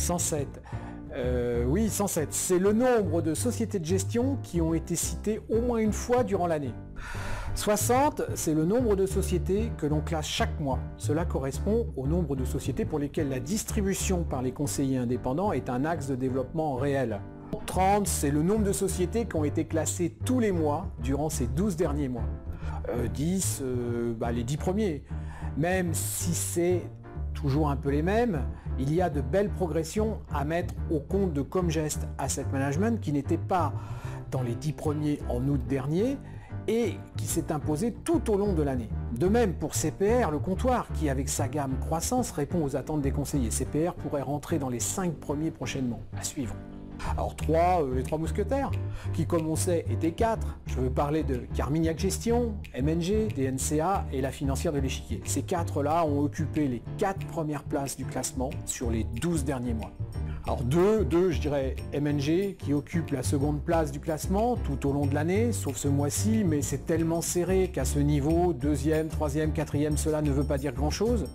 107. Oui, 107. C'est le nombre de sociétés de gestion qui ont été citées au moins une fois durant l'année. 60, c'est le nombre de sociétés que l'on classe chaque mois. Cela correspond au nombre de sociétés pour lesquelles la distribution par les conseillers indépendants est un axe de développement réel. 30, c'est le nombre de sociétés qui ont été classées tous les mois durant ces 12 derniers mois. 10, les 10 premiers. Même si c'est toujours un peu les mêmes, il y a de belles progressions à mettre au compte de Comgest Asset Management qui n'était pas dans les 10 premiers en août dernier et qui s'est imposé tout au long de l'année. De même pour CPR, le comptoir, qui avec sa gamme croissance répond aux attentes des conseillers. CPR pourrait rentrer dans les 5 premiers prochainement, à suivre. Alors les trois mousquetaires, qui comme on sait étaient 4. Je veux parler de Carmignac Gestion, MNG, DNCA et la financière de l'Échiquier. Ces 4-là ont occupé les 4 premières places du classement sur les 12 derniers mois. Alors je dirais MNG qui occupe la seconde place du classement tout au long de l'année, sauf ce mois-ci, mais c'est tellement serré qu'à ce niveau, 2e, 3e, 4e, cela ne veut pas dire grand-chose.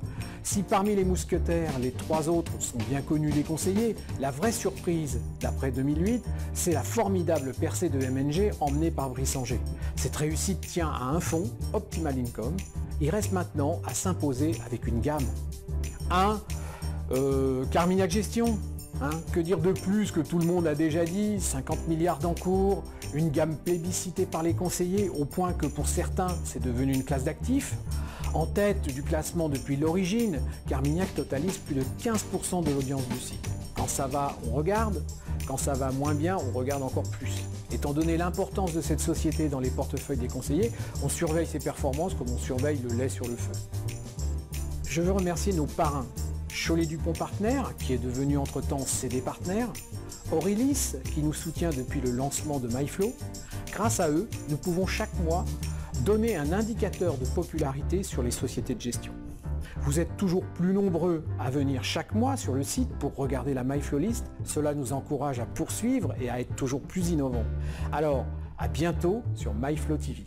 Si parmi les mousquetaires, les 3 autres sont bien connus des conseillers, la vraie surprise, d'après 2008, c'est la formidable percée de MNG emmenée par Brice Angers. Cette réussite tient à un fonds, Optimal Income. Il reste maintenant à s'imposer avec une gamme. Carmignac Gestion. Que dire de plus que tout le monde a déjà dit, 50 milliards d'encours, une gamme plébiscitée par les conseillers au point que pour certains c'est devenu une classe d'actifs. En tête du classement depuis l'origine, Carmignac totalise plus de 15% de l'audience du site. Quand ça va, on regarde, quand ça va moins bien, on regarde encore plus. Étant donné l'importance de cette société dans les portefeuilles des conseillers, on surveille ses performances comme on surveille le lait sur le feu. Je veux remercier nos parrains. Cholet Dupont Partenaires, qui est devenu entre-temps CD Partenaires, Aurélis, qui nous soutient depuis le lancement de MyFlow. Grâce à eux, nous pouvons chaque mois donner un indicateur de popularité sur les sociétés de gestion. Vous êtes toujours plus nombreux à venir chaque mois sur le site pour regarder la MyFlow List. Cela nous encourage à poursuivre et à être toujours plus innovants. Alors, à bientôt sur MyFlow TV.